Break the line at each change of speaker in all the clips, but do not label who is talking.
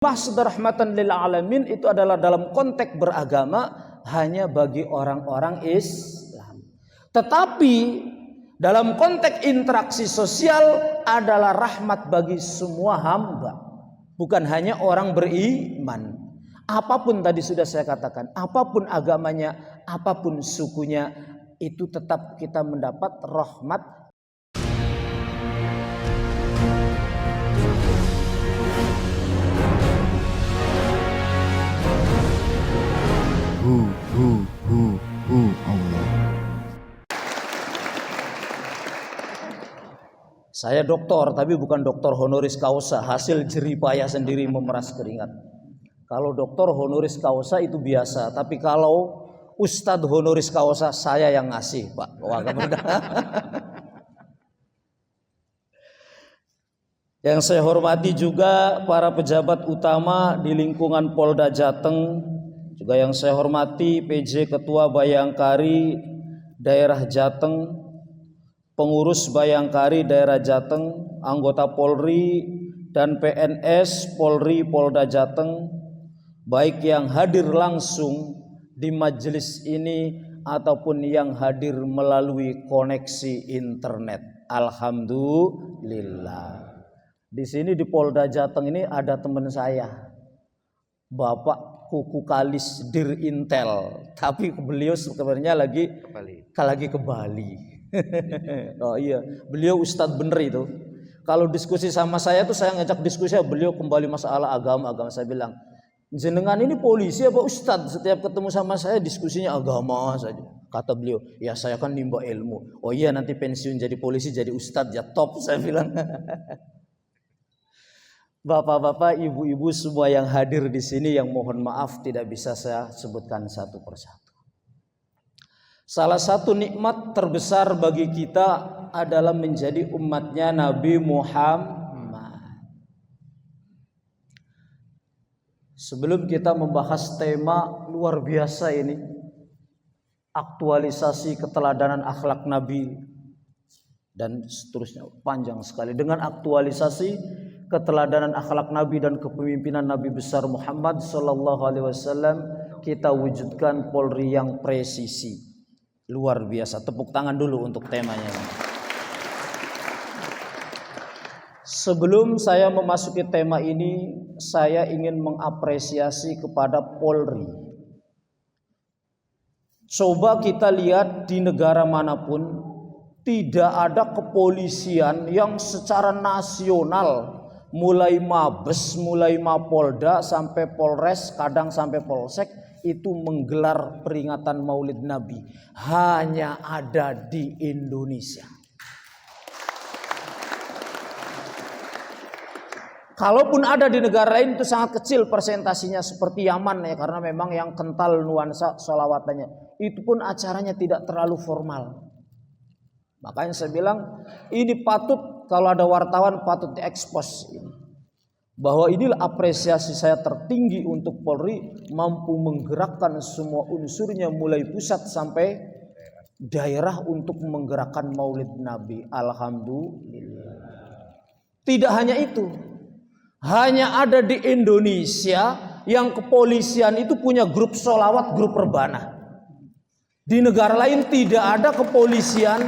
Maksud rahmatan lil alamin itu adalah dalam konteks beragama hanya bagi orang-orang Islam. Tetapi dalam konteks interaksi sosial adalah rahmat bagi semua hamba, bukan hanya orang beriman. Apapun tadi sudah saya katakan, apapun agamanya, apapun sukunya, itu tetap kita mendapat rahmat.
Allah.
Saya doktor, tapi bukan doktor honoris causa, hasil jerih payah sendiri memeras keringat. Kalau doktor honoris causa itu biasa, tapi kalau ustadz honoris causa saya yang ngasih, Pak. Wah, yang saya hormati juga para pejabat utama di lingkungan Polda Jateng, juga yang saya hormati PJ Ketua Bayangkari Daerah Jateng, pengurus Bayangkari Daerah Jateng, anggota Polri dan PNS Polri Polda Jateng, baik yang hadir langsung di majelis ini ataupun yang hadir melalui koneksi internet. Alhamdulillah. Di sini di Polda Jateng ini ada teman saya, Bapak Kuku Kalis Dir Intel, tapi beliau sebenarnya lagi ke Bali. Oh iya, beliau ustadz bener itu. Kalau diskusi sama saya tuh saya ngajak diskusi, beliau kembali masalah agama. Saya bilang, jenengan ini polisi apa ustadz? Setiap ketemu sama saya diskusinya agama saja. Kata beliau, ya saya kan nimba ilmu. Oh iya, nanti pensiun jadi polisi jadi ustadz ya top, saya bilang. Bapak-bapak, ibu-ibu semua yang hadir di sini, yang mohon maaf tidak bisa saya sebutkan satu persatu. Salah satu nikmat terbesar bagi kita adalah menjadi umatnya Nabi Muhammad. Sebelum kita membahas tema luar biasa ini, aktualisasi keteladanan akhlak Nabi dan seterusnya, panjang sekali. Dengan aktualisasi keteladanan akhlak Nabi dan kepemimpinan Nabi besar Muhammad sallallahu alaihi wasallam, kita wujudkan Polri yang presisi. Luar biasa. Tepuk tangan dulu untuk temanya. Sebelum saya memasuki tema ini, saya ingin mengapresiasi kepada Polri. Coba kita lihat di negara manapun, tidak ada kepolisian yang secara nasional, mulai Mabes, mulai Mapolda sampai Polres, kadang sampai Polsek, itu menggelar peringatan Maulid Nabi. Hanya ada di Indonesia. Kalaupun ada di negara lain itu sangat kecil persentasinya, seperti Yaman ya, karena memang yang kental nuansa sholawatannya. Itu pun acaranya tidak terlalu formal. Makanya saya bilang ini patut, kalau ada wartawan patut diekspos ini. Bahwa inilah apresiasi saya tertinggi untuk Polri, mampu menggerakkan semua unsurnya mulai pusat sampai daerah untuk menggerakkan Maulid Nabi. Alhamdulillah. Tidak hanya itu, hanya ada di Indonesia yang kepolisian itu punya grup sholawat, grup rebana. Di negara lain tidak ada kepolisian.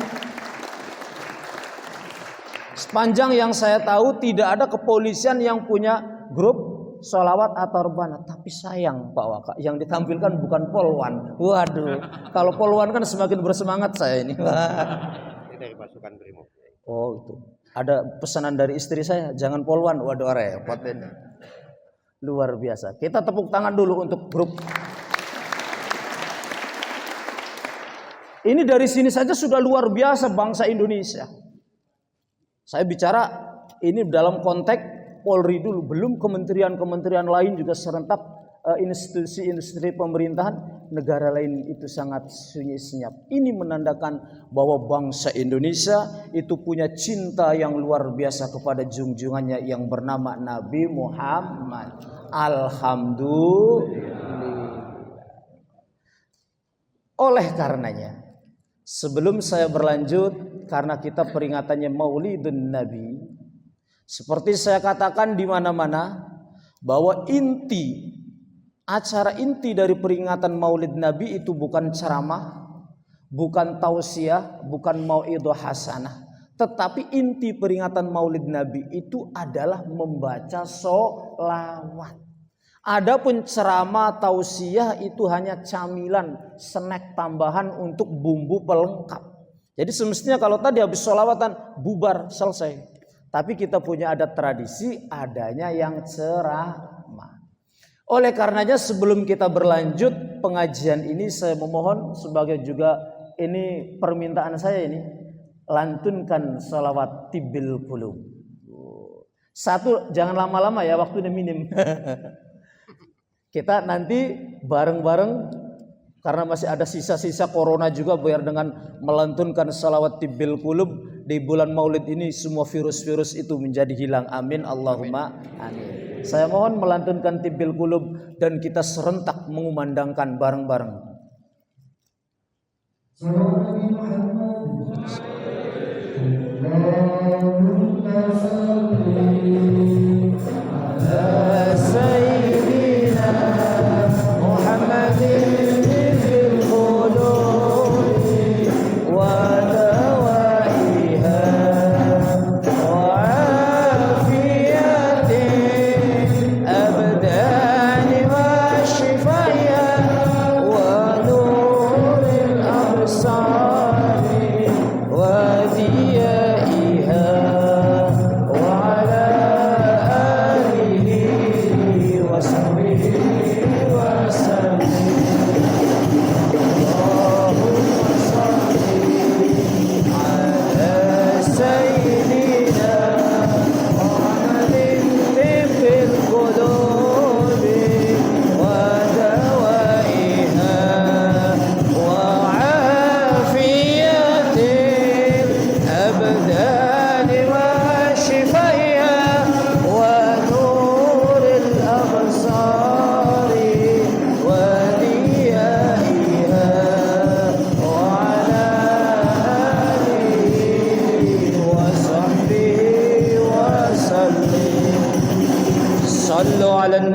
Sepanjang yang saya tahu tidak ada kepolisian yang punya grup sholawat atau rebana. Tapi sayang Pak Waka, yang ditampilkan bukan polwan. Waduh, kalau polwan kan semakin bersemangat saya ini.
Ini dari pasukan Brimob.
Oh itu, ada pesanan dari istri saya, jangan polwan. Waduh, repot ini. Luar biasa. Kita tepuk tangan dulu untuk grup. Ini dari sini saja sudah luar biasa bangsa Indonesia. Saya bicara ini dalam konteks Polri dulu, belum kementerian-kementerian lain juga serentak, institusi-institusi pemerintahan negara lain itu sangat sunyi senyap. Ini menandakan bahwa bangsa Indonesia itu punya cinta yang luar biasa kepada junjungannya yang bernama Nabi Muhammad. Alhamdulillah. Oleh karenanya, sebelum saya berlanjut, karena kita peringatannya Maulidun Nabi, seperti saya katakan di mana-mana, bahwa acara inti dari peringatan Maulid Nabi itu bukan ceramah, bukan tausiah, bukan mauidhah hasanah, tetapi inti peringatan Maulid Nabi itu adalah membaca sholawat. Adapun ceramah tausiah itu hanya camilan, snack tambahan untuk bumbu pelengkap. Jadi semestinya kalau tadi habis sholawatan bubar selesai. Tapi kita punya adat tradisi adanya yang ceramah. Oleh karenanya sebelum kita berlanjut pengajian ini, saya memohon sebagai juga ini permintaan saya ini, lantunkan sholawat tibbil qulub. Satu, jangan lama-lama ya, waktunya minim. Kita nanti bareng-bareng karena masih ada sisa-sisa corona juga, biar dengan melantunkan sholawat tibbil qulub di bulan Maulid ini semua virus-virus itu menjadi hilang. Amin Allahumma amin. Saya mohon melantunkan tibbil qulub dan kita serentak mengumandangkan bareng-bareng.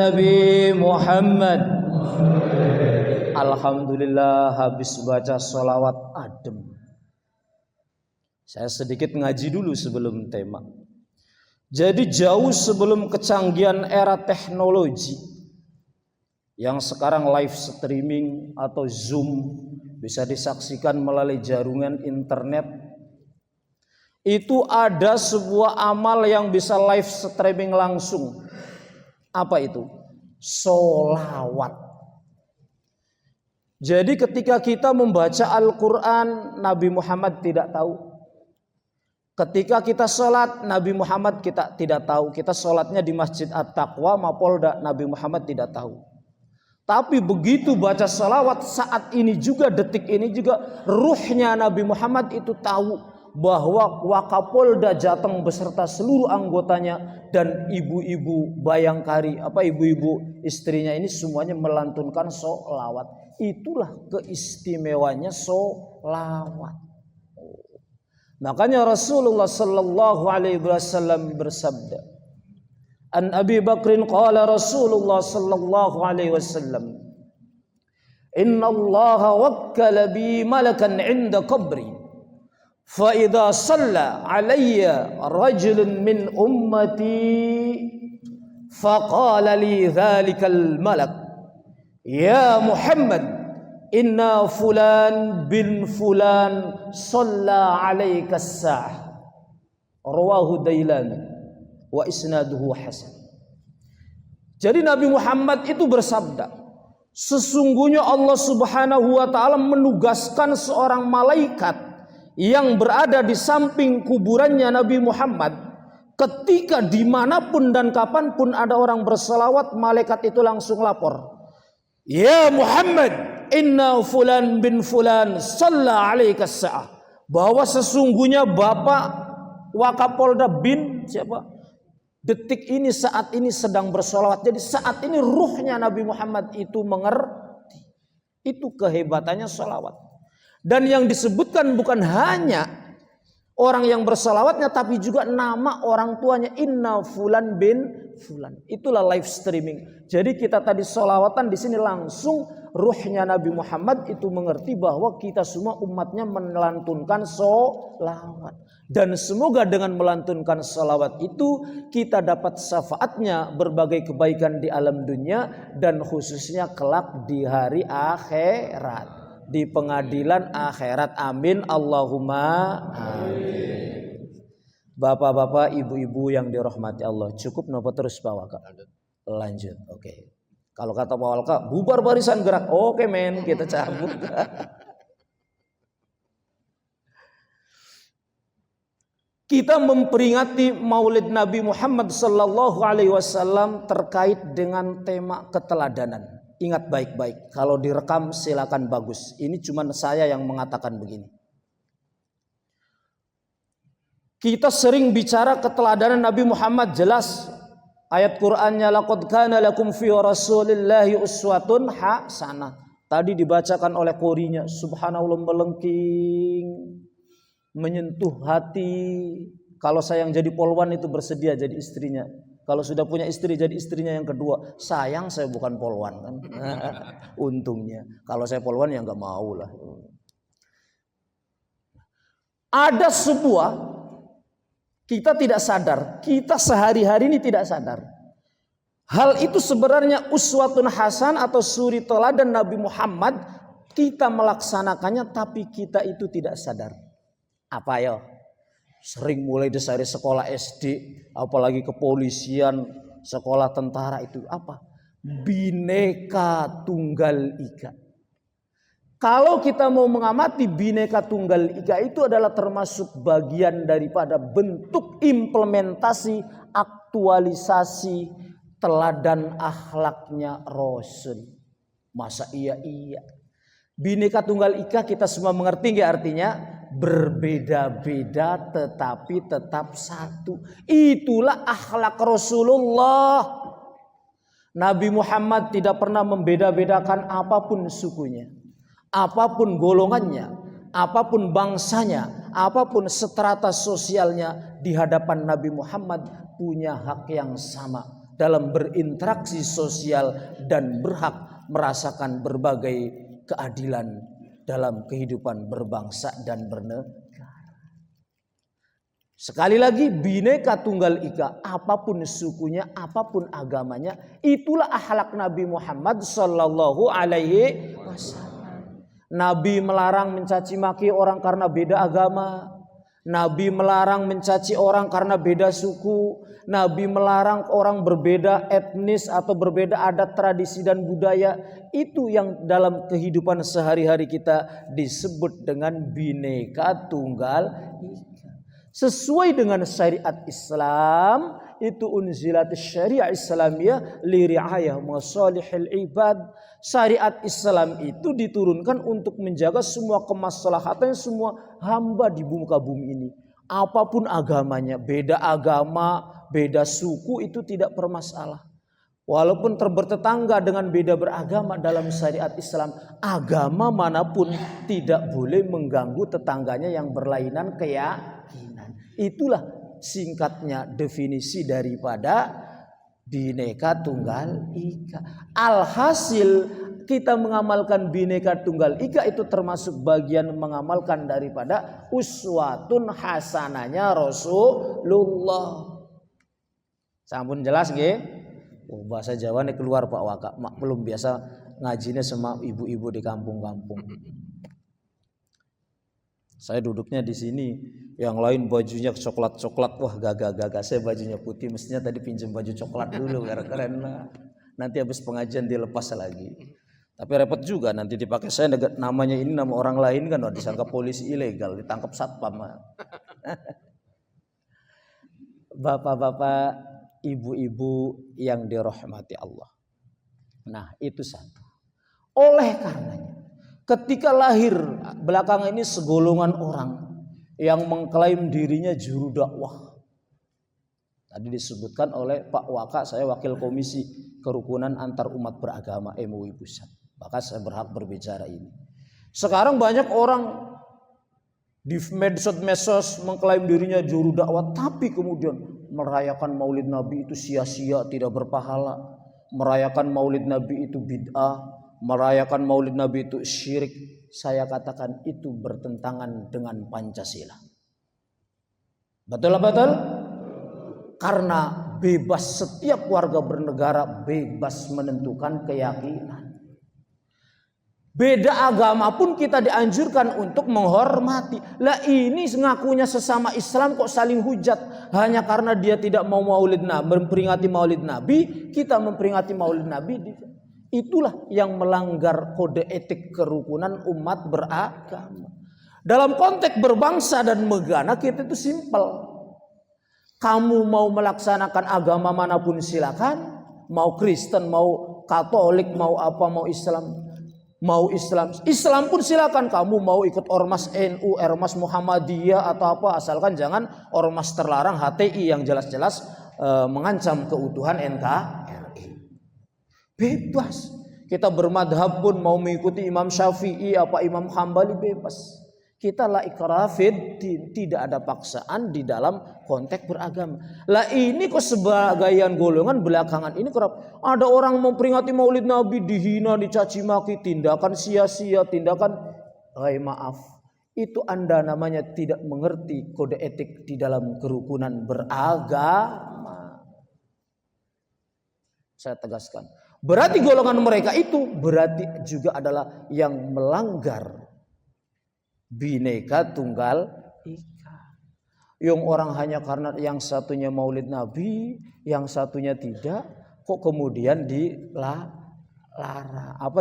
Nabi Muhammad. Alhamdulillah habis baca sholawat adem. Saya sedikit ngaji dulu sebelum tema. Jadi jauh sebelum kecanggihan era teknologi yang sekarang live streaming atau Zoom bisa disaksikan melalui jaringan internet, itu ada sebuah amal yang bisa live streaming langsung. Apa itu? Sholawat. Jadi ketika kita membaca Al-Quran, Nabi Muhammad tidak tahu. Ketika kita sholat, Nabi Muhammad kita tidak tahu. Kita sholatnya di Masjid At-Taqwa, Mapolda, Nabi Muhammad tidak tahu. Tapi begitu baca sholawat saat ini juga, detik ini juga, ruhnya Nabi Muhammad itu tahu bahwa Wakapolda Jateng beserta seluruh anggotanya dan ibu-ibu Bayangkari, ibu-ibu istrinya ini semuanya melantunkan sholawat. Itulah keistimewanya sholawat. Makanya Rasulullah sallallahu alaihi wasallam bersabda, An Abi Bakrin qala Rasulullah sallallahu alaihi wasallam, Inna Allah wakkala bi malakan 'inda qabri, fa idza shalla 'alayya rajulun min ummati faqala li dhalikal malak, Ya Muhammad, inna fulan bin fulan shalla 'alaika as-sa'ah. Rawahu Dailami wa isnaduhu hasan. Jadi Nabi Muhammad itu bersabda, sesungguhnya Allah Subhanahu wa taala menugaskan seorang malaikat yang berada di samping kuburannya Nabi Muhammad. Ketika dimanapun dan kapanpun ada orang berselawat, malaikat itu langsung lapor, Ya Muhammad, inna fulan bin fulan shalla 'alaika as-sa'ah. Bahwa sesungguhnya Bapak Wakapolda bin siapa? Detik ini, saat ini sedang bersolawat. Jadi saat ini ruhnya Nabi Muhammad itu mengerti. Itu kehebatannya solawat. Dan yang disebutkan bukan hanya Orang yang bersalawatnya tapi juga nama orang tuanya, inna fulan bin fulan. Itulah live streaming. Jadi kita tadi sholawatan di sini langsung ruhnya Nabi Muhammad itu mengerti bahwa kita semua umatnya melantunkan sholawat. Dan semoga dengan melantunkan sholawat itu kita dapat syafaatnya berbagai kebaikan di alam dunia dan khususnya kelak di hari akhirat. Di pengadilan akhirat. Amin Allahumma amin. Bapak-bapak, ibu-ibu yang dirahmati Allah, cukup nopo terus Pak Waka? Lanjut. Oke. Kalau kata Pak Waka, bubar barisan gerak. Oke men, kita cabut. Kita memperingati Maulid Nabi Muhammad sallallahu alaihi wasallam terkait dengan tema keteladanan. Ingat baik-baik, kalau direkam silakan bagus. Ini cuma saya yang mengatakan begini. Kita sering bicara keteladanan Nabi Muhammad, jelas ayat Qur'annya laqad kana lakum fi rasulillahi uswatun hasanah. Tadi dibacakan oleh qorinya, subhanallah melengking, menyentuh hati. Kalau saya yang jadi polwan itu bersedia jadi istrinya. Kalau sudah punya istri jadi istrinya yang kedua. Sayang saya bukan polwan kan. Untungnya. Kalau saya polwan ya nggak mau lah. Ada sebuah, kita tidak sadar, kita sehari-hari ini tidak sadar. Hal itu sebenarnya uswatun hasan atau suri teladan Nabi Muhammad. Kita melaksanakannya tapi kita itu tidak sadar. Apa ya? Sering mulai dari sekolah SD, apalagi kepolisian, sekolah tentara itu apa? Bhinneka Tunggal Ika. Kalau kita mau mengamati Bhinneka Tunggal Ika itu adalah termasuk bagian daripada bentuk implementasi, aktualisasi teladan akhlaknya Rasul. Masa iya? Bhinneka Tunggal Ika kita semua mengerti nggak artinya? Berbeda-beda tetapi tetap satu. Itulah akhlak Rasulullah. Nabi Muhammad tidak pernah membeda-bedakan apapun sukunya, apapun golongannya, apapun bangsanya, apapun strata sosialnya. Di hadapan Nabi Muhammad punya hak yang sama dalam berinteraksi sosial dan berhak merasakan berbagai keadilan dalam kehidupan berbangsa dan bernegara. Sekali lagi, Bhinneka Tunggal Ika, apapun sukunya, apapun agamanya, itulah akhlak Nabi Muhammad sallallahu alaihi wasallam. Nabi melarang mencaci maki orang karena beda agama. Nabi melarang mencaci orang karena beda suku. Nabi melarang orang berbeda etnis atau berbeda adat, tradisi dan budaya. Itu yang dalam kehidupan sehari-hari kita disebut dengan Bhinneka Tunggal Ika. Sesuai dengan syariat Islam, itu unzilat syariah Islamiyah li ri'ayah masalihil ibad. Syariat Islam itu diturunkan untuk menjaga semua kemaslahatan semua hamba di muka bumi ini. Apapun agamanya, beda agama, beda suku itu tidak bermasalah. Walaupun bertetangga dengan beda beragama dalam syariat Islam, agama manapun tidak boleh mengganggu tetangganya yang berlainan keyakinan. Itulah singkatnya definisi daripada Bhinneka Tunggal Ika. Alhasil kita mengamalkan Bhinneka Tunggal Ika itu termasuk bagian mengamalkan daripada uswatun hasanahnya Rasulullah. Sampun jelas nggih? Oh, bahasa Jawa nih keluar Pak Waka. Maklum biasa ngajinya sama ibu-ibu di kampung-kampung. Saya duduknya di sini, yang lain bajunya coklat-coklat, wah gagah-gagah. Saya bajunya putih, mestinya tadi pinjam baju coklat dulu karena nanti habis pengajian dilepas lagi. Tapi repot juga nanti dipakai saya namanya ini nama orang lain kan, disangka polisi ilegal, ditangkap satpam. Bapak-bapak, ibu-ibu yang dirahmati Allah. Nah, itu satu. Oleh karenanya, ketika lahir belakangan ini segolongan orang yang mengklaim dirinya juru dakwah. Tadi disebutkan oleh Pak Waka, saya wakil komisi kerukunan antar umat beragama MUI Pusat. Maka saya berhak berbicara ini. Sekarang banyak orang di medsos mengklaim dirinya juru dakwah, tapi kemudian merayakan Maulid Nabi itu sia-sia, tidak berpahala. Merayakan Maulid Nabi itu bid'ah, merayakan Maulid Nabi itu syirik. Saya katakan itu bertentangan dengan Pancasila. Betul apa betul? Karena bebas, setiap warga bernegara bebas menentukan keyakinan. Beda agama pun kita dianjurkan untuk menghormati. Lah ini ngakunya sesama Islam kok saling hujat hanya karena dia tidak mau Maulid Nabi, memperingati Maulid Nabi, kita memperingati Maulid Nabi. Itulah yang melanggar kode etik kerukunan umat beragama. Dalam konteks berbangsa dan negara kita itu simpel. Kamu mau melaksanakan agama manapun silakan, mau Kristen, mau Katolik, mau apa, mau Islam. Mau Islam pun silakan. Kamu mau ikut ormas NU, ormas Muhammadiyah atau apa, asalkan jangan ormas terlarang HTI yang jelas-jelas mengancam keutuhan NKRI. Bebas. Kita bermadhab pun mau mengikuti Imam Syafi'i apa Imam Hambali bebas. Kita la ikraha fid din, tidak ada paksaan di dalam konteks beragama. Lah ini kok sebagian golongan belakangan ini kerap ada orang memperingati Maulid Nabi dihina, dicaci maki, tindakan sia-sia, tindakan maaf. Itu Anda namanya tidak mengerti kode etik di dalam kerukunan beragama. Saya tegaskan. Berarti golongan mereka itu berarti juga adalah yang melanggar Bhinneka Tunggal Ika. Yang orang hanya karena yang satunya Maulid Nabi, yang satunya tidak, kok kemudian dilarang,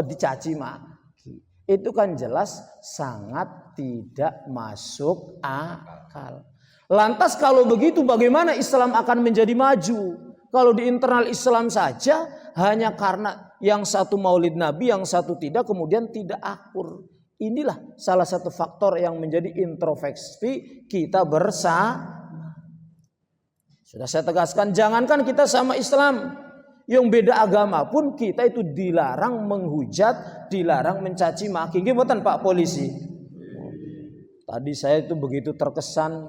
dicaci maki. Itu kan jelas sangat tidak masuk akal. Lantas kalau begitu bagaimana Islam akan menjadi maju? Kalau di internal Islam saja hanya karena yang satu Maulid Nabi, yang satu tidak, kemudian tidak akur. Inilah salah satu faktor yang menjadi introspeksi kita bersama. Sudah saya tegaskan, jangankan kita sama Islam, yang beda agama pun kita itu dilarang menghujat, dilarang mencaci maki. Gimana Pak Polisi? Tadi saya itu begitu terkesan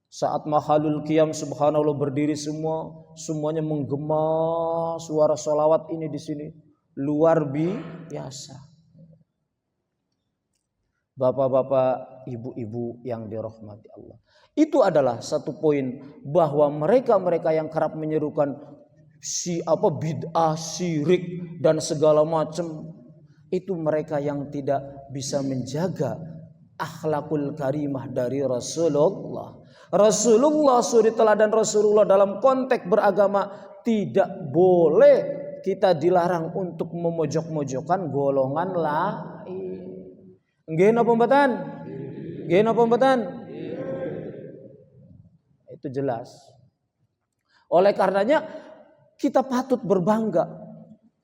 saat Mahalul Qiyam, subhanallah, berdiri semuanya menggema suara sholawat ini di sini luar biasa. Bapak-bapak, ibu-ibu yang dirahmati Allah. Itu adalah satu poin bahwa mereka-mereka yang kerap menyerukan bid'ah, syirik dan segala macam, itu mereka yang tidak bisa menjaga akhlakul karimah dari Rasulullah. Rasulullah, suri teladan Rasulullah dalam konteks beragama, tidak boleh kita dilarang untuk memojok-mojokkan golongan lain. Nggih napa mboten? Nggih napa mboten? Itu jelas. Oleh karenanya kita patut berbangga.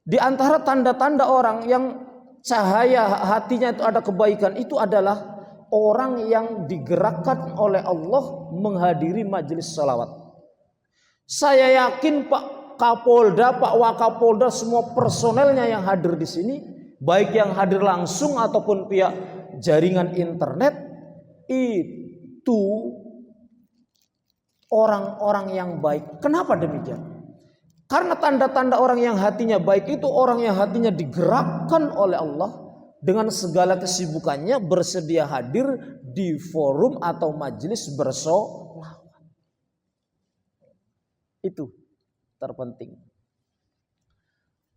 Di antara tanda-tanda orang yang cahaya hatinya itu ada kebaikan, itu adalah orang yang digerakkan oleh Allah menghadiri majelis salawat. Saya yakin Pak Kapolda, Pak Wakapolda, semua personelnya yang hadir di sini, baik yang hadir langsung ataupun pihak jaringan internet, itu orang-orang yang baik. Kenapa demikian? Karena tanda-tanda orang yang hatinya baik itu orang yang hatinya digerakkan oleh Allah dengan segala kesibukannya bersedia hadir di forum atau majelis bersolawat. Itu terpenting.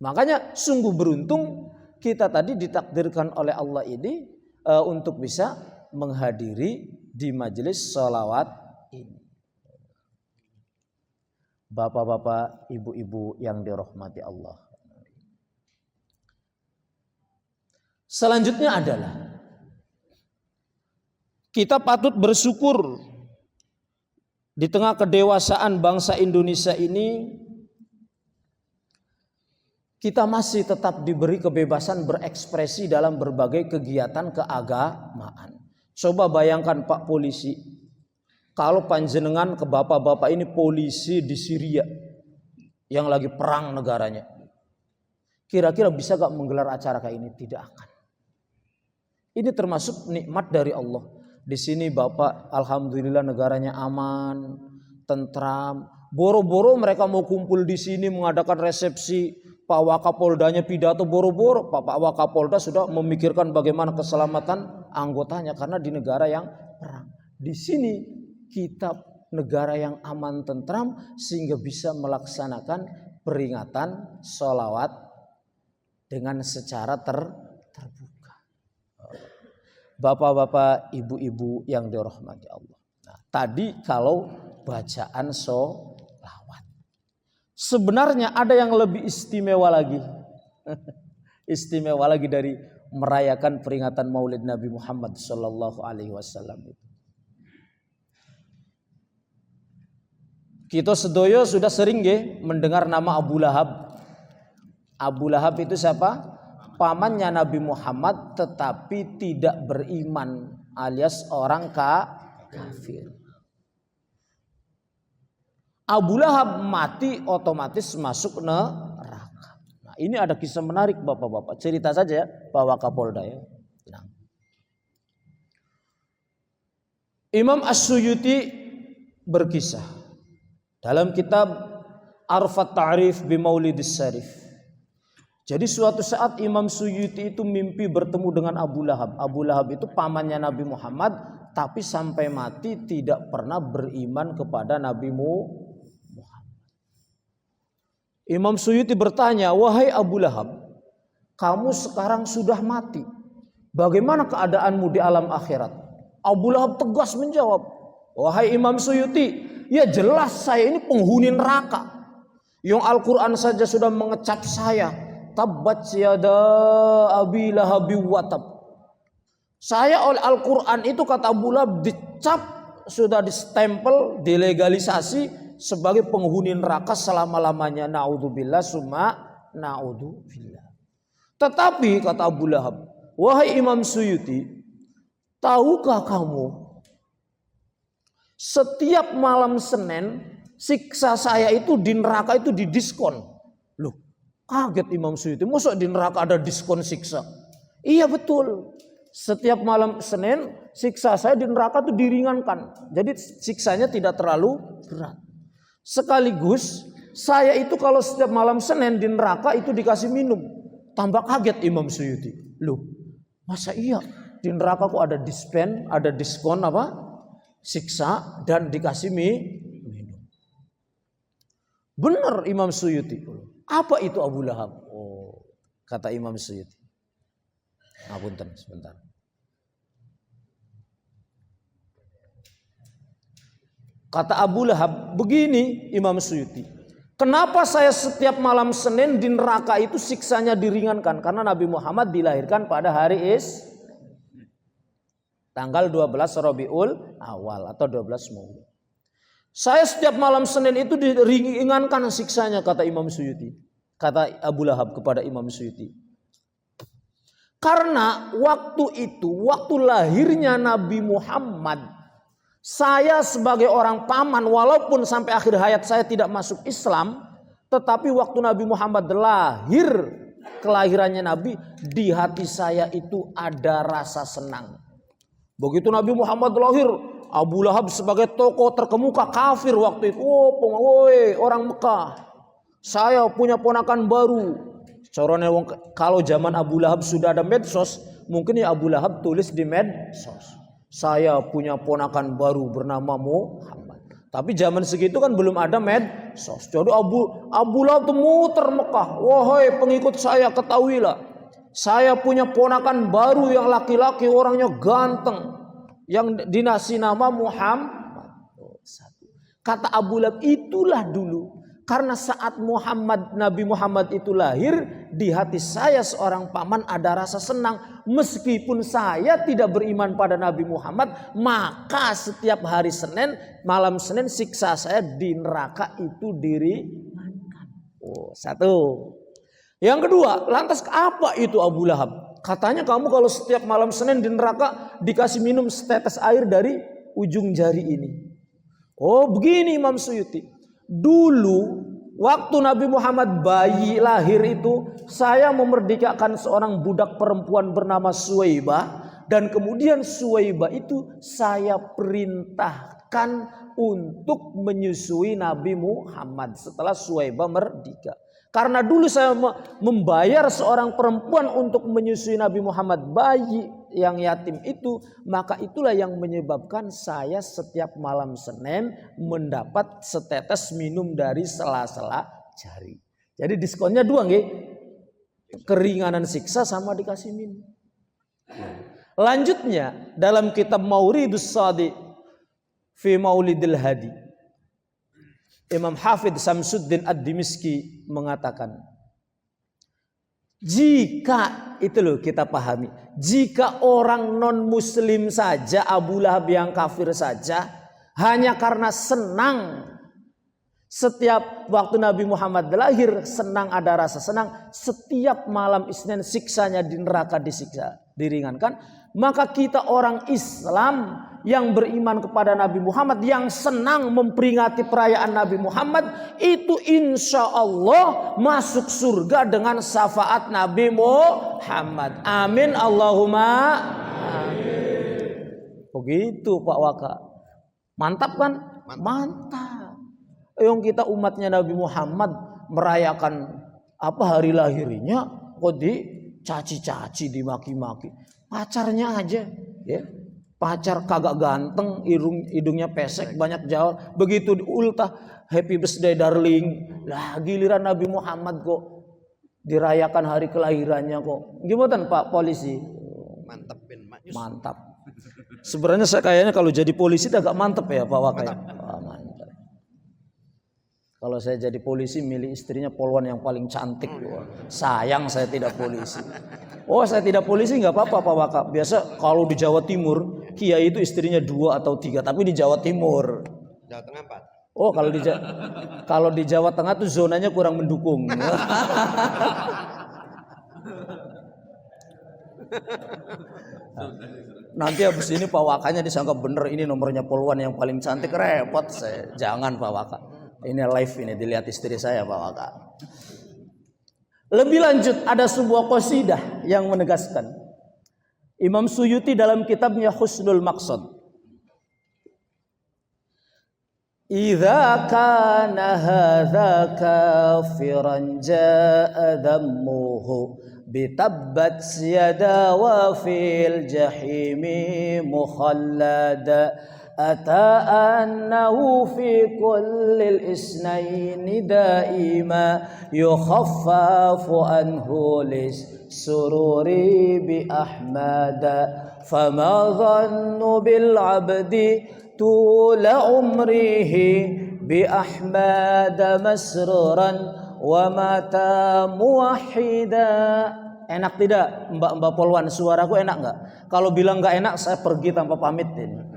Makanya sungguh beruntung kita tadi ditakdirkan oleh Allah ini untuk bisa menghadiri di majelis sholawat ini. Bapak-bapak, ibu-ibu yang dirahmati Allah. Selanjutnya adalah kita patut bersyukur di tengah kedewasaan bangsa Indonesia ini, kita masih tetap diberi kebebasan berekspresi dalam berbagai kegiatan keagamaan. Coba bayangkan Pak Polisi, kalau panjenengan ke bapak-bapak ini polisi di Syria yang lagi perang negaranya, kira-kira bisa gak menggelar acara kayak ini? Tidak akan. Ini termasuk nikmat dari Allah. Di sini Bapak, alhamdulillah negaranya aman, tentram. Boro-boro mereka mau kumpul di sini mengadakan resepsi, Pak Wakapoldanya pidato boro-boro. Pak Wakapolda sudah memikirkan bagaimana keselamatan anggotanya karena di negara yang perang. Di sini kita negara yang aman tentram sehingga bisa melaksanakan peringatan sholawat dengan secara terbuka. Bapak-bapak, ibu-ibu yang dirahmati Allah. Nah, tadi kalau bacaan sholawat, sebenarnya ada yang lebih istimewa lagi. Istimewa lagi dari merayakan peringatan Maulid Nabi Muhammad sallallahu alaihi wasallam itu. Kita sedoyo sudah sering mendengar nama Abu Lahab. Abu Lahab itu siapa? Pamannya Nabi Muhammad tetapi tidak beriman alias orang kafir. Abu Lahab mati otomatis masuk neraka. Nah, ini ada kisah menarik Bapak-bapak. Cerita saja Pak Wakapolda ya. Nah. Imam As-Suyuti berkisah dalam kitab Arfat Ta'rif bi Maulidis Syarif. Jadi suatu saat Imam Suyuti itu mimpi bertemu dengan Abu Lahab. Abu Lahab itu pamannya Nabi Muhammad tapi sampai mati tidak pernah beriman kepada Nabi Muhammad. Imam Suyuti bertanya, "Wahai Abu Lahab, kamu sekarang sudah mati. Bagaimana keadaanmu di alam akhirat?" Abu Lahab tegas menjawab, "Wahai Imam Suyuti, ya jelas saya ini penghuni neraka. Yang Al-Quran saja sudah mengecap saya. Tabbat yada abi lahabi watab. Saya oleh Al-Quran itu kata Abu Lahab dicap, sudah distempel, dilegalisasi sebagai penghuni neraka selama-lamanya. Na'udzubillah summa na'udzubillah. Tetapi kata Abu Lahab, wahai Imam Suyuti, tahukah kamu setiap malam Senin siksa saya itu di neraka itu didiskon. Loh, kaget Imam Suyuti, masa di neraka ada diskon siksa? Iya betul. Setiap malam Senin siksa saya di neraka itu diringankan. Jadi siksanya tidak terlalu berat. Sekaligus saya itu kalau setiap malam Senin di neraka itu dikasih minum. Tambah kaget Imam Suyuti. Loh, masa iya di neraka kok ada diskon apa? Siksa dan dikasih minum. Benar Imam Suyuti. Apa itu Abu Lahab? Oh, kata Imam Suyuti. Ngapunten sebentar. Kata Abu Lahab, begini Imam Suyuti. Kenapa saya setiap malam Senin di neraka itu siksanya diringankan? Karena Nabi Muhammad dilahirkan pada hari tanggal 12 Rabiul Awal atau 12 Maulid. Saya setiap malam Senin itu diringankan siksanya kata Imam Suyuti. Kata Abu Lahab kepada Imam Suyuti. Karena waktu itu, waktu lahirnya Nabi Muhammad, saya sebagai orang paman walaupun sampai akhir hayat saya tidak masuk Islam, tetapi waktu Nabi Muhammad lahir, kelahirannya Nabi, di hati saya itu ada rasa senang. Begitu Nabi Muhammad lahir, Abu Lahab sebagai tokoh terkemuka kafir waktu itu. Oh, orang Mekah. Saya punya ponakan baru. Kalau zaman Abu Lahab sudah ada medsos, mungkin ya Abu Lahab tulis di medsos. Saya punya ponakan baru bernama Muhammad. Tapi zaman segitu kan belum ada medsos. Jadi Abu Lahab muter Mekah. Wahai pengikut saya, ketahuilah. Saya punya ponakan baru yang laki-laki, orangnya ganteng, yang dinasi nama Muhammad. Kata Abu Lahab, itulah dulu. Karena saat Nabi Muhammad itu lahir, di hati saya seorang paman ada rasa senang. Meskipun saya tidak beriman pada Nabi Muhammad, maka setiap hari Senin, malam Senin siksa saya di neraka itu diringankan. Oh, satu. Yang kedua, lantas apa itu Abu Lahab? Katanya kamu kalau setiap malam Senin di neraka dikasih minum setetes air dari ujung jari ini. Oh begini Imam Suyuti. Dulu waktu Nabi Muhammad bayi lahir itu, saya memerdekakan seorang budak perempuan bernama Suwaibah. Dan kemudian Suwaibah itu saya perintahkan untuk menyusui Nabi Muhammad setelah Suwaibah merdeka. Karena dulu saya membayar seorang perempuan untuk menyusui Nabi Muhammad, bayi yang yatim itu, maka itulah yang menyebabkan saya setiap malam Senin mendapat setetes minum dari sela-sela jari. Jadi diskonnya 2 nggih. Keringanan siksa sama dikasih minum. Lanjutnya dalam kitab Mauridus Shadiq fi Maulidil Hadi, Imam Hafidz Samsuddin Ad-Dimishqi mengatakan, jika itu loh kita pahami, jika orang non muslim saja, Abu Lahab yang kafir saja, hanya karena senang setiap waktu Nabi Muhammad lahir, senang, ada rasa senang, setiap malam Isnin siksanya di neraka disiksa, diringankan, maka kita orang Islam yang beriman kepada Nabi Muhammad, yang senang memperingati perayaan Nabi Muhammad, itu insya Allah masuk surga dengan syafaat Nabi Muhammad. Amin Allahumma amin. Begitu Pak Waka. Mantap kan? Mantap. Yang kita umatnya Nabi Muhammad merayakan hari lahirnya kok dicaci-caci, dimaki-maki. Pacarnya aja, ya. Pacar kagak ganteng, hidungnya pesek, banyak jawab. Begitu diultah, happy birthday darling. Lah giliran Nabi Muhammad kok dirayakan hari kelahirannya kok. Gimana Pak polisi?
Mantap Ben Mak.
Mantap. Sebenarnya saya kayaknya kalau jadi polisi agak mantap ya Pak Waka. Mantap. Kalau saya jadi polisi milih istrinya polwan yang paling cantik. Sayang saya tidak polisi. Oh saya tidak polisi nggak apa-apa Pak Waka. Biasa kalau di Jawa Timur kiai itu istrinya 2 atau 3, tapi di Jawa Timur.
Jawa Tengah 4.
Oh kalau di Jawa Tengah tuh zonanya kurang mendukung. Nanti habis ini Pak Wakanya disangka bener ini nomornya polwan yang paling cantik, repot saya. Jangan Pak Waka. Ini live ini dilihat istri saya Pak Waka. Lebih lanjut ada sebuah qasidah yang menegaskan. Imam Suyuti dalam kitabnya Husnul Maqsad. Idza kana hadza kafiran jaa dhammuhu bitabbat yada wa fil jahimi mukhallada ata annahu fi kullil isnaini daima yukhaffafu anhu lis sururi bi ahmada fama dhannu bil abdi tula umrihi bi ahmada masruran wa mata muwahhida. Enak tidak mbak-mbak polwan, suaraku enak enggak? Kalau bilang enggak enak saya pergi tanpa pamit ini.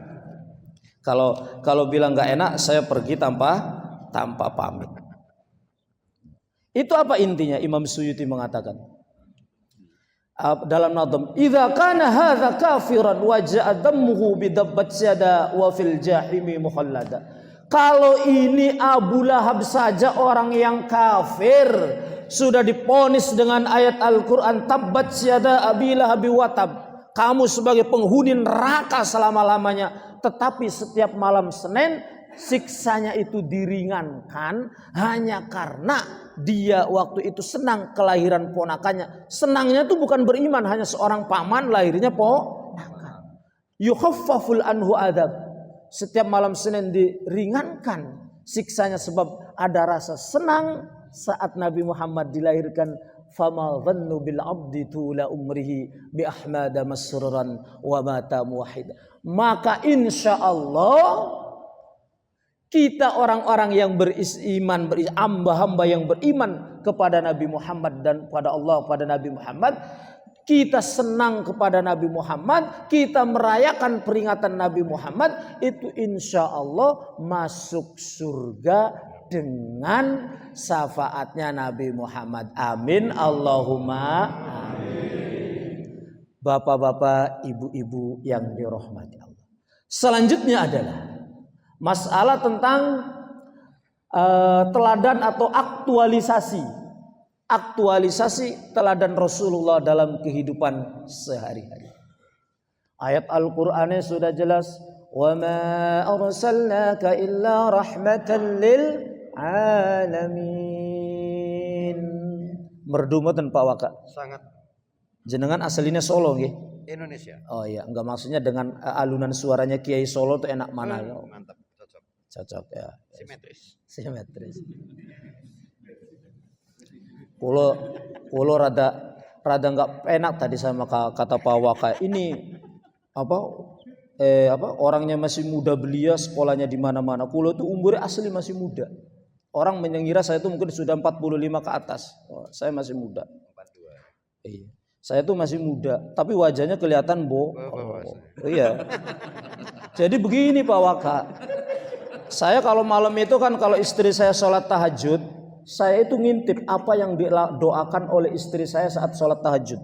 Kalau bilang nggak enak, saya pergi tanpa pamit. Itu apa intinya? Imam Suyuti mengatakan dalam Nadhm, idza kana hadza kafiran wa ja'a dammuhu bidabbat yada wa fil jahimi mukhallada. Kalau ini Abu Lahab saja orang yang kafir, sudah diponis dengan ayat Al-Qur'an tabbat yada abi lahab wa tab. Kamu sebagai penghuni neraka selama-lamanya. Tetapi setiap malam Senin siksanya itu diringankan hanya karena dia waktu itu senang kelahiran ponakannya. Senangnya itu bukan beriman, hanya seorang paman lahirnya ponakan. Yukhaffaful anhu adab. Setiap malam Senin diringankan siksanya sebab ada rasa senang saat Nabi Muhammad dilahirkan. Fama dhannu bil abdi tula umrihi bi ahmada masruran wa mata muwahhida. Maka insya Allah kita orang-orang yang beriman, hamba-hamba yang beriman kepada Nabi Muhammad dan pada Allah, pada Nabi Muhammad, kita senang kepada Nabi Muhammad, kita merayakan peringatan Nabi Muhammad, itu insya Allah masuk surga dengan syafaatnya Nabi Muhammad. Amin Allahumma amin. Bapak-bapak, ibu-ibu yang dirahmati Allah. Selanjutnya adalah masalah tentang teladan atau aktualisasi teladan Rasulullah dalam kehidupan sehari-hari. Ayat Al-Qur'annya sudah jelas, wa ma arsalnaka illa rahmatan lil alamin. Merdu mboten Pak Waka?
Sangat.
Jenengan aslinya Solo nggih?
Indonesia.
Oh iya, enggak maksudnya dengan alunan suaranya Kiai Solo tuh enak mana?
Mantap, cocok.
Cocok ya.
Simetris.
Kulo rada enggak enak tadi sama kata Pak Waka. Ini apa orangnya masih muda, belia, sekolahnya di mana-mana. Kulo tuh umurnya asli masih muda. Orang mengira saya tuh mungkin sudah 45 ke atas. Oh, saya masih muda.
42.
Iya. Saya tuh masih muda, tapi wajahnya kelihatan iya. Jadi begini Pak Waka. Saya kalau malam itu kan kalau istri saya sholat tahajud, saya itu ngintip apa yang didoakan oleh istri saya saat sholat tahajud.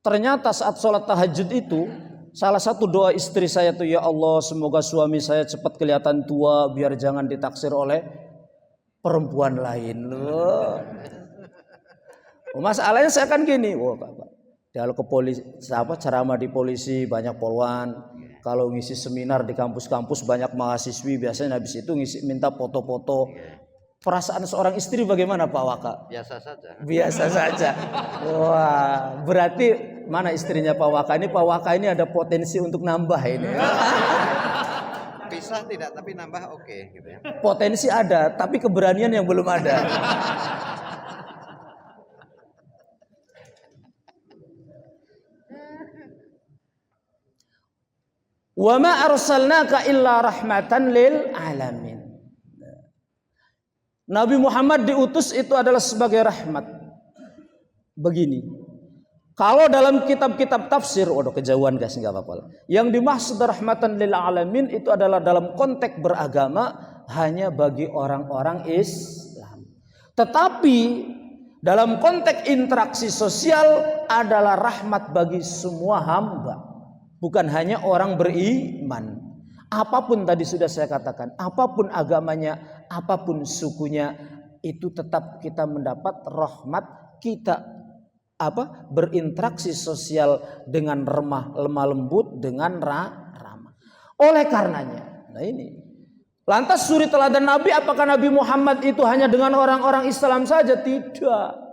Ternyata saat sholat tahajud itu salah satu doa istri saya tuh, ya Allah semoga suami saya cepat kelihatan tua biar jangan ditaksir oleh perempuan lain. Loh. Masalahnya saya kan gini, kalau ke polisi, ceramah di polisi banyak polwan, kalau ngisi seminar di kampus-kampus banyak mahasiswi, biasanya habis itu minta foto-foto. Perasaan seorang istri bagaimana Pak Waka? Biasa saja. Wah, berarti mana istrinya Pak Waka? Ini Pak Waka ini ada potensi untuk nambah ini.
Bisa tidak, tapi nambah oke gitu ya.
Potensi ada, tapi keberanian yang belum ada. Wa ma arsalnaka illa rahmatan lil alamin. Nabi Muhammad diutus itu adalah sebagai rahmat. Begini. Kalau dalam kitab-kitab tafsir, kejauhan guys, enggak apa-apa. Yang dimaksud rahmatan lil alamin itu adalah dalam konteks beragama hanya bagi orang-orang Islam. Tetapi dalam konteks interaksi sosial adalah rahmat bagi semua hamba. Bukan hanya orang beriman. Apapun tadi sudah saya katakan, apapun agamanya, apapun sukunya, itu tetap kita mendapat rahmat. Kita berinteraksi sosial dengan lemah lembut, dengan ramah. Oleh karenanya, nah ini. Lantas suri teladan Nabi, apakah Nabi Muhammad itu hanya dengan orang-orang Islam saja? Tidak.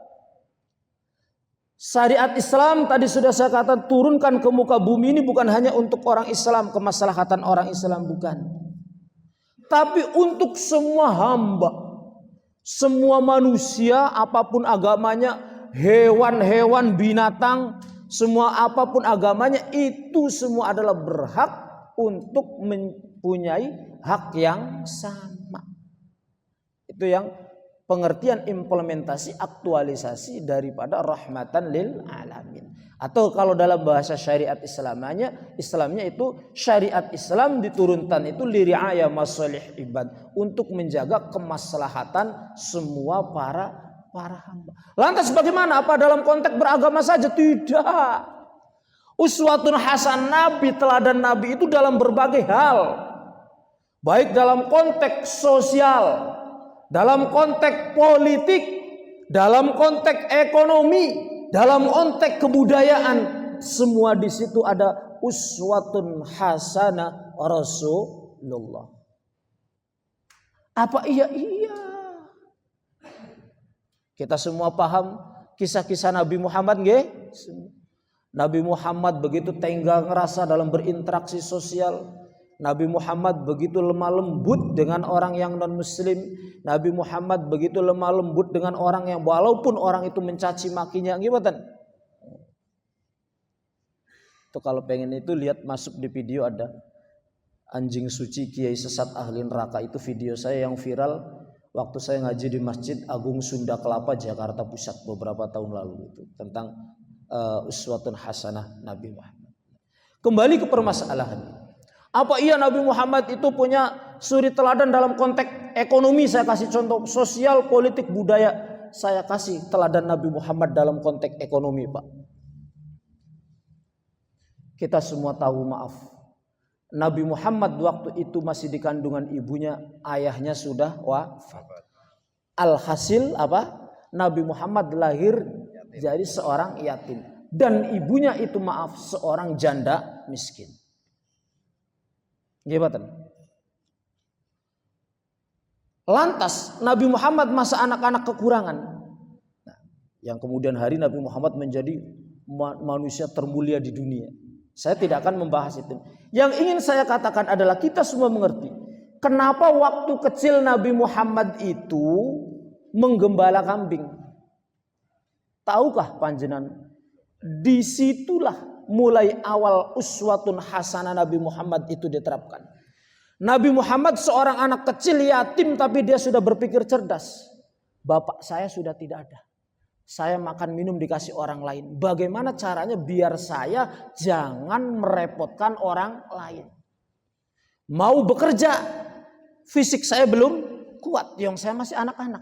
Syariat Islam tadi sudah saya katakan turunkan ke muka bumi ini bukan hanya untuk orang Islam, kemaslahatan orang Islam, bukan. Tapi untuk semua hamba, semua manusia apapun agamanya, hewan-hewan, binatang, semua apapun agamanya, itu semua adalah berhak untuk mempunyai hak yang sama. Itu yang pengertian implementasi aktualisasi daripada rahmatan lil alamin. Atau kalau dalam bahasa syariat Islamnya itu syariat Islam diturunkan itu liri'aya masalih ibad, untuk menjaga kemaslahatan semua para hamba. Lantas bagaimana? Apa dalam konteks beragama saja? Tidak. Uswatun hasan Nabi, teladan Nabi itu dalam berbagai hal. Baik dalam konteks sosial, dalam konteks politik, dalam konteks ekonomi, dalam konteks kebudayaan, semua di situ ada uswatun hasanah Rasulullah. Apa iya? Iya. Kita semua paham kisah-kisah Nabi Muhammad, nggih? Nabi Muhammad begitu tenggang rasa dalam berinteraksi sosial. Nabi Muhammad begitu lemah lembut dengan orang yang non muslim. Nabi Muhammad begitu lemah lembut dengan orang yang walaupun orang itu mencaci makinya, gimana? Itu kalau pengen itu lihat, masuk di video ada anjing suci Kiai sesat ahli neraka. Itu video saya yang viral waktu saya ngaji di Masjid Agung Sunda Kelapa Jakarta Pusat beberapa tahun lalu, itu tentang uswatun hasanah Nabi Muhammad. Kembali ke permasalahan. Apa iya Nabi Muhammad itu punya suri teladan dalam konteks ekonomi? Saya kasih contoh sosial, politik, budaya. Saya kasih teladan Nabi Muhammad dalam konteks ekonomi, Pak. Kita semua tahu, maaf, Nabi Muhammad waktu itu masih di kandungan ibunya, ayahnya sudah wafat. Alhasil apa? Nabi Muhammad lahir jadi seorang yatim. dan ibunya itu maaf seorang janda miskin. Gimana? Lantas Nabi Muhammad masa anak-anak kekurangan. Nah, yang kemudian hari Nabi Muhammad menjadi manusia termulia di dunia. Saya tidak akan membahas itu. Yang ingin saya katakan adalah kita semua mengerti kenapa waktu kecil Nabi Muhammad itu menggembala kambing. Tahukah panjenengan? Disitulah mulai awal uswatun hasanah Nabi Muhammad itu diterapkan. Nabi Muhammad seorang anak kecil yatim tapi dia sudah berpikir cerdas. Bapak saya sudah tidak ada. Saya makan minum dikasih orang lain. Bagaimana caranya biar saya jangan merepotkan orang lain. Mau bekerja, fisik saya belum kuat. Yang saya masih anak-anak.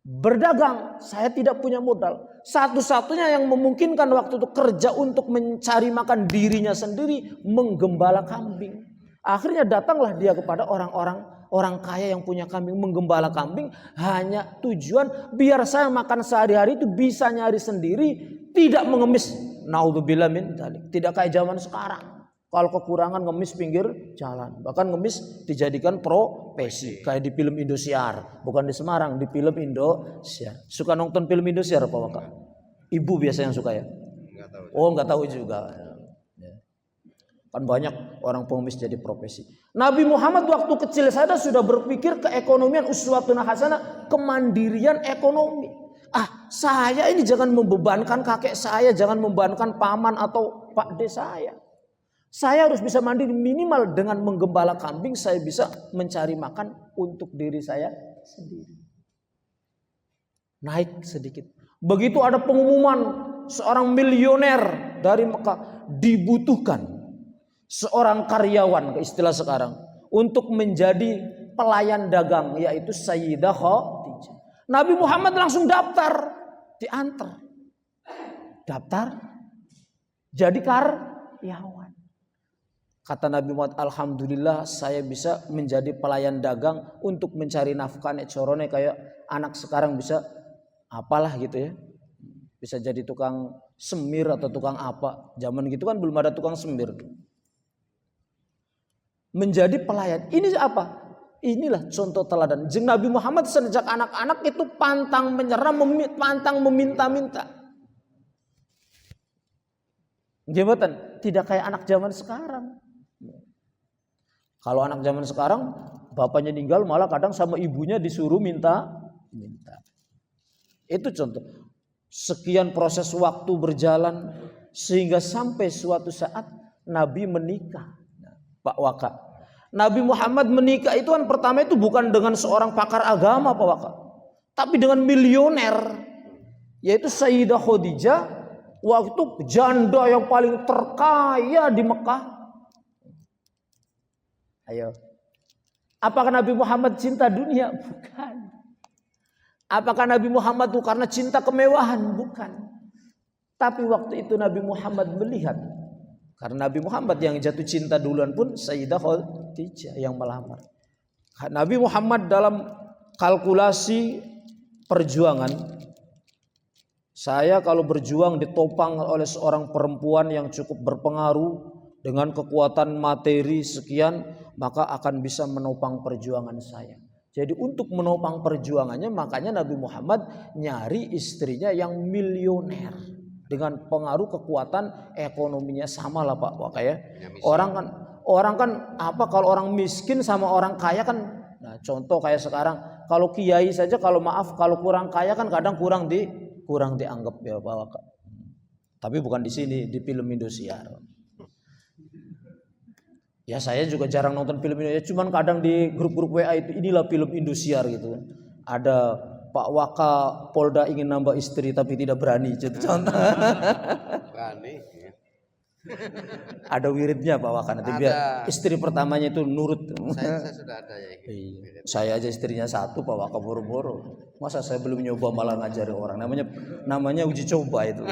Berdagang, saya tidak punya modal. Satu-satunya yang memungkinkan waktu itu kerja untuk mencari makan dirinya sendiri, menggembala kambing. Akhirnya datanglah dia kepada orang kaya yang punya kambing, menggembala kambing hanya tujuan biar saya makan sehari-hari itu bisa nyari sendiri, tidak mengemis. Naudzubillah min dzalik. Tidak kayak zaman sekarang. Kalau kekurangan ngemis pinggir jalan, bahkan ngemis dijadikan profesi kayak di film Indosiar, bukan di Semarang, di film Indosiar. Suka nonton film Indosiar apa Waka? Ibu biasa yang suka ya?
Enggak tahu.
Oh, enggak tahu juga. Kan banyak orang pengemis jadi profesi. Nabi Muhammad waktu kecil saja sudah berpikir keekonomian uswatun hasanah, kemandirian ekonomi. Saya ini jangan membebankan kakek saya, jangan membebankan paman atau pak de saya. Saya harus bisa mandiri, minimal dengan menggembala kambing saya bisa mencari makan untuk diri saya sendiri. Naik sedikit. Begitu ada pengumuman seorang miliuner dari Mekah dibutuhkan seorang karyawan, ke istilah sekarang, untuk menjadi pelayan dagang, yaitu Sayyidah Khadijah. Nabi Muhammad langsung daftar, diantar. Daftar, jadi karyawan. Kata Nabi Muhammad, alhamdulillah saya bisa menjadi pelayan dagang untuk mencari nafkah nek corone kayak anak sekarang bisa apalah gitu ya. Bisa jadi tukang semir atau tukang apa. Zaman gitu kan belum ada tukang semir. Menjadi pelayan. Ini apa? Inilah contoh teladan. Jeung Nabi Muhammad sejak anak-anak itu pantang menyerah, pantang meminta-minta. Gimana? Tidak kayak anak zaman sekarang. Kalau anak zaman sekarang, bapaknya meninggal malah kadang sama ibunya disuruh minta. Itu contoh. Sekian proses waktu berjalan sehingga sampai suatu saat Nabi menikah. Pak Waka, Nabi Muhammad menikah itu kan pertama itu bukan dengan seorang pakar agama Pak Waka, tapi dengan milioner, yaitu Sayyidah Khadijah, waktu janda yang paling terkaya di Mekah. Ayo, apakah Nabi Muhammad cinta dunia? Bukan. Apakah Nabi Muhammad itu karena cinta kemewahan? Bukan. Tapi waktu itu Nabi Muhammad melihat, karena Nabi Muhammad yang jatuh cinta duluan pun Sayyidah Khadijah yang melamar. Nabi Muhammad dalam kalkulasi perjuangan, saya kalau berjuang ditopang oleh seorang perempuan yang cukup berpengaruh dengan kekuatan materi sekian, maka akan bisa menopang perjuangan saya. Jadi untuk menopang perjuangannya makanya Nabi Muhammad nyari istrinya yang milioner. Dengan pengaruh kekuatan ekonominya sama lah Pak Waka ya. Orang kan apa kalau orang miskin sama orang kaya kan, nah contoh kayak sekarang kalau kiai saja kalau maaf kalau kurang kaya kan kadang kurang dianggap ya Pak Waka. Tapi bukan di sini, di film Indosiar. Ya saya juga jarang nonton film Indosiar, cuman kadang di grup-grup WA itu inilah film Indosiar gitu. Ada Pak Waka Polda ingin nambah istri tapi tidak berani. Contoh.
Berani.
Ada wiridnya Pak Waka nanti biar istri pertamanya itu nurut.
Saya sudah ada ya.
Saya aja istrinya satu Pak Waka boro-boro. Masa saya belum nyoba malah ngajari orang. Namanya uji coba itu.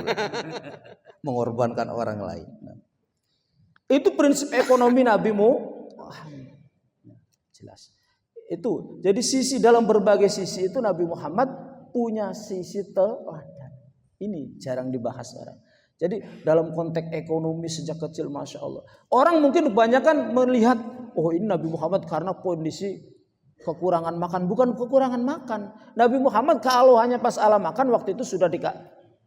Mengorbankan orang lain. Itu prinsip ekonomi Nabi Muhammad. Jelas. Itu jadi sisi dalam berbagai sisi itu Nabi Muhammad punya sisi teladan. Ini jarang dibahas orang. Jadi dalam konteks ekonomi sejak kecil, Masya Allah. Orang mungkin kebanyakan melihat, oh ini Nabi Muhammad karena kondisi kekurangan makan. Bukan kekurangan makan. Nabi Muhammad kalau hanya pas ala makan, waktu itu sudah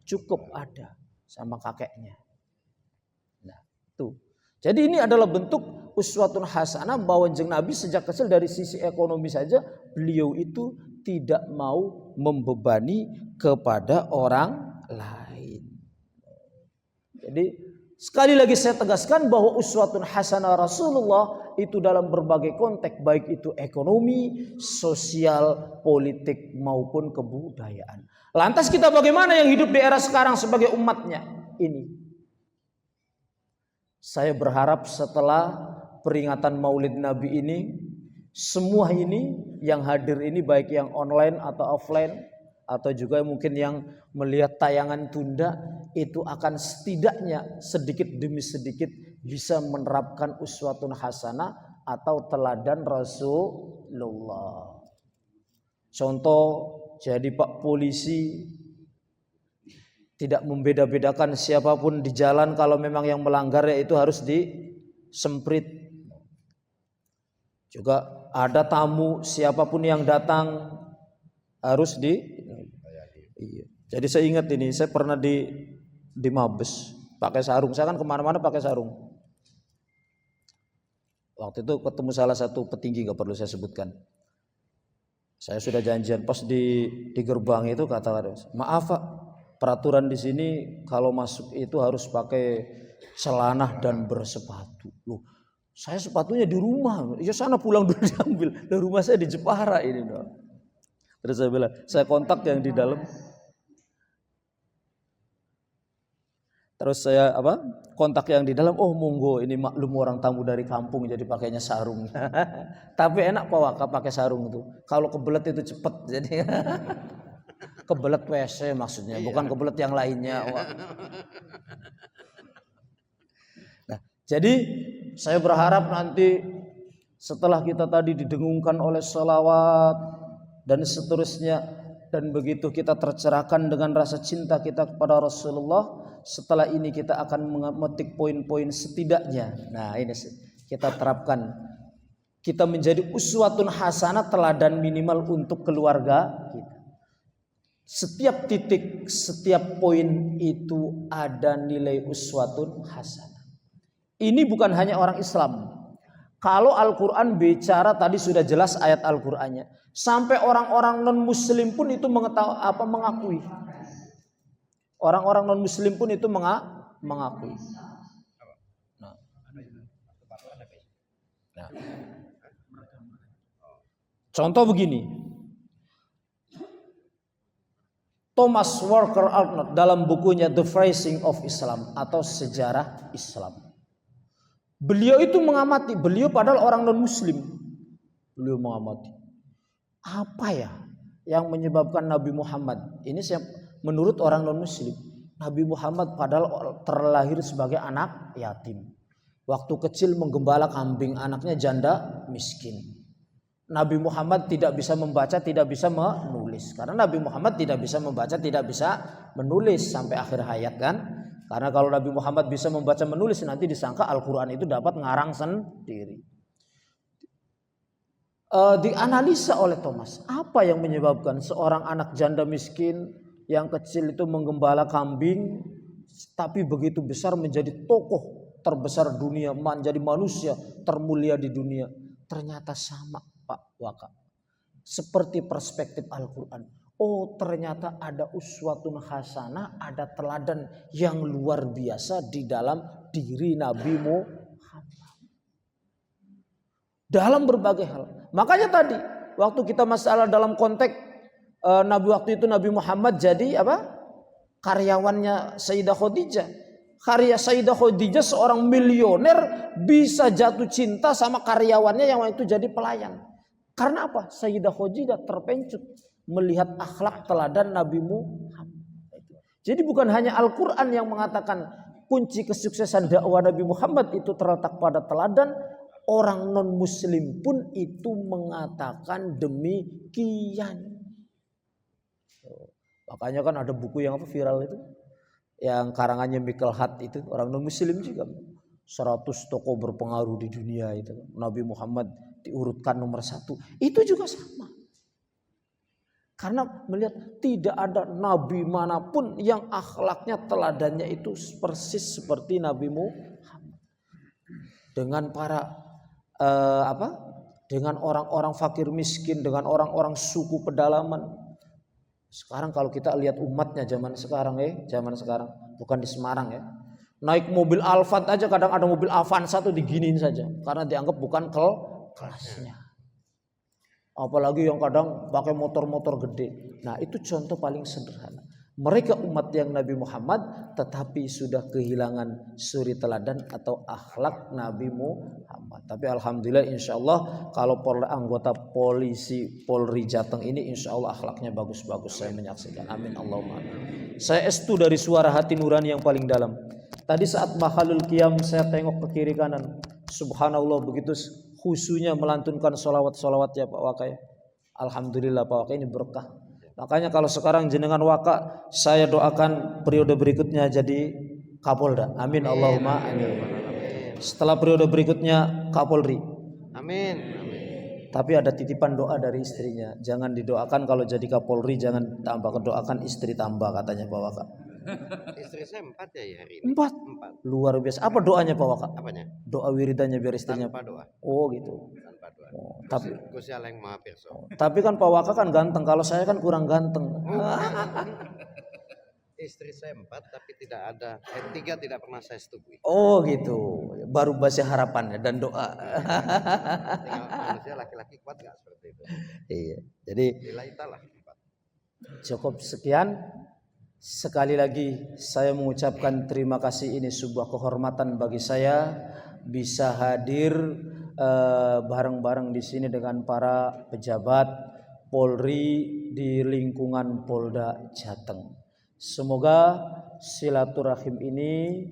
cukup ada sama kakeknya. Nah tuh. Jadi ini adalah bentuk uswatun hasanah bahwa jeneng Nabi sejak kecil dari sisi ekonomi saja, beliau itu tidak mau membebani kepada orang lain. Jadi sekali lagi saya tegaskan bahwa uswatun hasanah Rasulullah itu dalam berbagai konteks, baik itu ekonomi, sosial, politik maupun kebudayaan. Lantas kita bagaimana yang hidup di era sekarang sebagai umatnya ini? Saya berharap setelah peringatan Maulid Nabi ini, semua ini yang hadir ini baik yang online atau offline atau juga mungkin yang melihat tayangan tunda, itu akan setidaknya sedikit demi sedikit bisa menerapkan uswatun hasanah atau teladan Rasulullah. Contoh, jadi Pak Polisi tidak membeda-bedakan siapapun di jalan, kalau memang yang melanggar ya itu harus disemprit. Juga ada tamu, siapapun yang datang harus iya. Jadi saya ingat ini, saya pernah di Mabes pakai sarung. Saya kan kemana-mana pakai sarung. Waktu itu ketemu salah satu petinggi, nggak perlu saya sebutkan. Saya sudah janjian pas di gerbang itu, kata maaf Pak, peraturan di sini kalau masuk itu harus pakai celana dan bersepatu. Loh, saya sepatunya di rumah. Ya sana pulang dulu diambil. Dari rumah saya di Jepara ini. Terus saya bilang, saya kontak yang di dalam. Terus saya kontak yang di dalam, oh monggo, ini maklum orang tamu dari kampung jadi pakainya sarung. Tapi enak Pak Waka pakai sarung itu. Kalau kebelet itu cepet, jadi kebelet WC maksudnya, bukan kebelet yang lainnya. Nah, jadi saya berharap nanti setelah kita tadi didengungkan oleh sholawat dan seterusnya, dan begitu kita tercerahkan dengan rasa cinta kita kepada Rasulullah, setelah ini kita akan memetik poin-poin setidaknya. Nah ini kita terapkan. Kita menjadi uswatun hasanah, teladan minimal untuk keluarga kita. Setiap titik, setiap poin itu ada nilai uswatun hasanah. Ini bukan hanya orang Islam. Kalau Al-Quran bicara, tadi sudah jelas ayat Al-Qurannya. Sampai orang-orang non-muslim pun itu mengakui. Orang-orang non-muslim pun itu mengakui. Nah. Contoh begini. Thomas Walker Arnold dalam bukunya The Phrasing of Islam atau Sejarah Islam. Beliau itu mengamati, beliau padahal orang non-muslim. Beliau mengamati. Apa ya yang menyebabkan Nabi Muhammad ini menurut orang non-muslim, Nabi Muhammad padahal terlahir sebagai anak yatim. Waktu kecil menggembala kambing, anaknya janda miskin. Nabi Muhammad tidak bisa membaca, tidak bisa menulis. Karena Nabi Muhammad tidak bisa membaca, tidak bisa menulis sampai akhir hayat kan. Karena kalau Nabi Muhammad bisa membaca menulis, nanti disangka Al-Quran itu dapat ngarang sendiri. Dianalisa oleh Thomas, apa yang menyebabkan seorang anak janda miskin yang kecil itu menggembala kambing, tapi begitu besar menjadi tokoh terbesar dunia, menjadi manusia termulia di dunia. Ternyata sama Pak Waka, seperti perspektif Al-Quran. Oh ternyata ada uswatun hasanah, ada teladan yang luar biasa di dalam diri Nabi Muhammad dalam berbagai hal. Makanya tadi waktu kita masalah dalam konteks Nabi waktu itu Nabi Muhammad jadi karyawannya Sayyidah Khadijah. Karya Sayyidah Khadijah seorang milioner bisa jatuh cinta sama karyawannya yang itu jadi pelayan. Karena apa? Sayyidah Khadijah terpencut melihat akhlak teladan Nabi Muhammad. Jadi bukan hanya Al-Quran yang mengatakan kunci kesuksesan dakwah Nabi Muhammad itu terletak pada teladan. Orang non-muslim pun itu mengatakan demikian. Makanya kan ada buku yang viral itu. yang karangannya Michael Hart itu orang non muslim juga. 100 tokoh berpengaruh di dunia itu. Nabi Muhammad diurutkan nomor 1. Itu juga sama. Karena melihat tidak ada nabi manapun yang akhlaknya teladannya itu persis seperti Nabi Muhammad. Dengan para dengan orang-orang fakir miskin, dengan orang-orang suku pedalaman. Sekarang kalau kita lihat umatnya zaman sekarang bukan di Semarang ya. Naik mobil Alphard aja kadang ada mobil Avanza tuh diginiin saja karena dianggap bukan kelasnya. Apalagi yang kadang pakai motor-motor gede. Nah, itu contoh paling sederhana. Mereka umat yang Nabi Muhammad tetapi sudah kehilangan suri teladan atau akhlak Nabi Muhammad. Tapi alhamdulillah insyaallah kalau anggota polisi Polri Jateng ini insyaallah akhlaknya bagus-bagus, saya menyaksikan. Amin Allahumma amin. Saya estu dari suara hati nurani yang paling dalam. Tadi saat mahalul qiyam saya tengok ke kiri kanan. Subhanallah begitu khusyunya melantunkan solawat ya Pak Waka ya. Alhamdulillah Pak Waka ini berkah. Makanya kalau sekarang jenengan Waka, saya doakan periode berikutnya jadi Kapolda. Amin Allahumma amin. Setelah periode berikutnya Kapolri.
Amin.
Tapi ada titipan doa dari istrinya. Jangan didoakan kalau jadi Kapolri, jangan tambah, doakan istri tambah katanya Pak Waka.
Istri saya 4 ya hari ini.
4. Luar biasa. Apa doanya Pak Waka?
Apanya?
Doa wiridannya biar istrinya.
Tanpa doa.
Oh gitu.
Tanpa doa.
Oh,
Gusti Allah yang Maha Pirsa.
tapi kan Pak Waka kan ganteng. Kalau saya kan kurang ganteng.
Istri saya 4 tapi tidak ada 3 tidak pernah saya setujui.
Oh gitu. Baru bahasa harapannya dan doa.
Tinggal manusia laki-laki kuat nggak seperti itu?
Iya. Jadi
Ilaitalah.
cukup sekian. Sekali lagi saya mengucapkan terima kasih, ini sebuah kehormatan bagi saya bisa hadir bareng-bareng di sini dengan para pejabat Polri di lingkungan Polda Jateng. Semoga silaturahim ini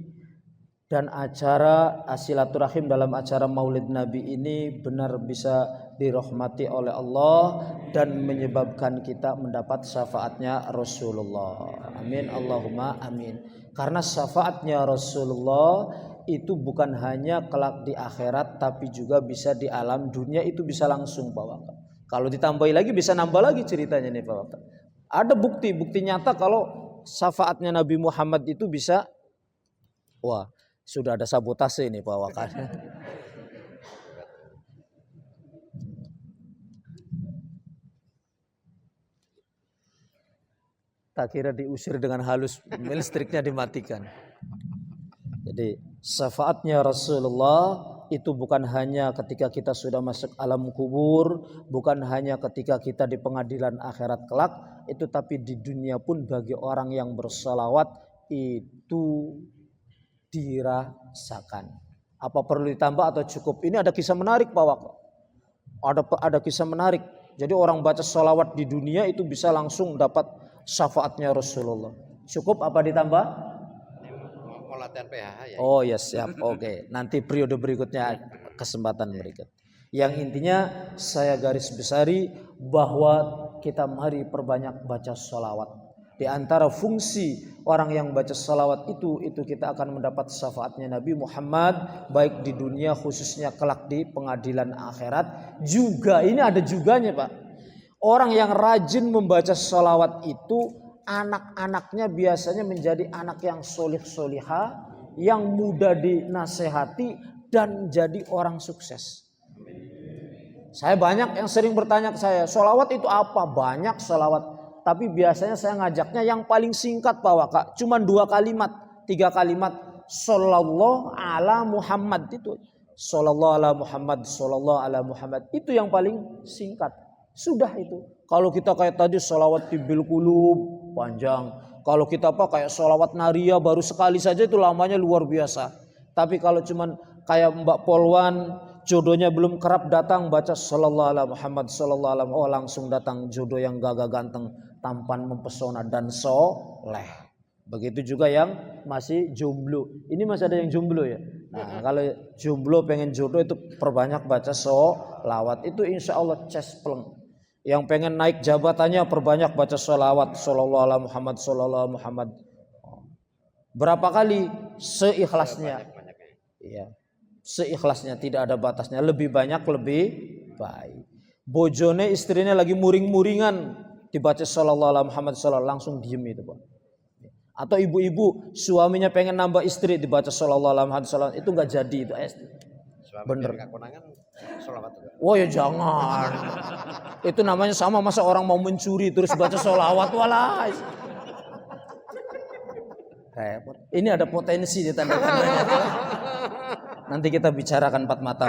dan acara silaturahim dalam acara Maulid Nabi ini benar bisa dirahmati oleh Allah dan menyebabkan kita mendapat syafaatnya Rasulullah. Amin Allahumma amin. Karena syafaatnya Rasulullah itu bukan hanya kelak di akhirat tapi juga bisa di alam dunia, itu bisa langsung Pak Waka. Kalau ditambahi lagi bisa nambah lagi ceritanya nih Pak Waka. Ada bukti nyata kalau syafaatnya Nabi Muhammad itu bisa, wah sudah ada sabotase ini Pak Waka. Tak kira diusir dengan halus, listriknya dimatikan. Jadi syafaatnya Rasulullah itu bukan hanya ketika kita sudah masuk alam kubur, bukan hanya ketika kita di pengadilan akhirat kelak, itu tapi di dunia pun bagi orang yang bersalawat itu dirasakan. Apa perlu ditambah atau cukup? Ini ada kisah menarik Pak Waka. Ada kisah menarik. Jadi orang baca salawat di dunia itu bisa langsung dapat syafaatnya Rasulullah. Cukup apa ditambah?
Mau latihan PHH ya.
Oh ya siap. Oke. Nanti periode berikutnya kesempatan berikut. Yang intinya saya garis besari bahwa kita mari perbanyak baca salawat. Di antara fungsi orang yang baca salawat itu kita akan mendapat syafaatnya Nabi Muhammad baik di dunia khususnya kelak di pengadilan akhirat. Juga ini ada juganya Pak. Orang yang rajin membaca salawat itu anak-anaknya biasanya menjadi anak yang solih-solihah, yang mudah dinasehati dan jadi orang sukses. Saya banyak yang sering bertanya ke saya, salawat itu apa? Banyak salawat, tapi biasanya saya ngajaknya yang paling singkat Pak Waka, cuma 2 kalimat, 3 kalimat, sallallahu ala Muhammad itu. Sallallahu ala Muhammad, sallallahu ala Muhammad, itu yang paling singkat. Sudah itu. Kalau kita kayak tadi salawat tibil qulub panjang. Kalau kita kayak salawat naria baru sekali saja itu lamanya luar biasa. Tapi kalau cuman kayak Mbak Polwan jodohnya belum kerap datang baca sallallahu ala Muhammad sallallahu alaihi wasallam, langsung datang jodoh yang gagah ganteng, tampan mempesona dan soleh. Begitu juga yang masih jomblo. Ini masih ada yang jomblo ya. Nah, kalau jomblo pengen jodoh itu perbanyak baca sholawat. Itu insya Allah cespleng. Yang pengen naik jabatannya perbanyak baca sholawat. Sallallahu ala Muhammad, sallallahu ala Muhammad. Berapa kali? Seikhlasnya.
Banyak-banyaknya.
Iya. Seikhlasnya, tidak ada batasnya. Lebih banyak lebih baik. Bojone istrinya lagi muring-muringan, dibaca sallallahu alaihi Muhammad sallallahu, langsung diem itu, Pak. Atau ibu-ibu suaminya pengen nambah istri, dibaca sallallahu alaihi Muhammad sallallahu, itu nggak jadi itu.
Suami
Bener.
biar nggak konangan, sholawat juga.
Oh ya jangan. Itu namanya sama, masa orang mau mencuri terus baca sholawat, walah. Repot. Ini ada potensi di tanda-tandanya. Nanti kita bicarakan empat mata.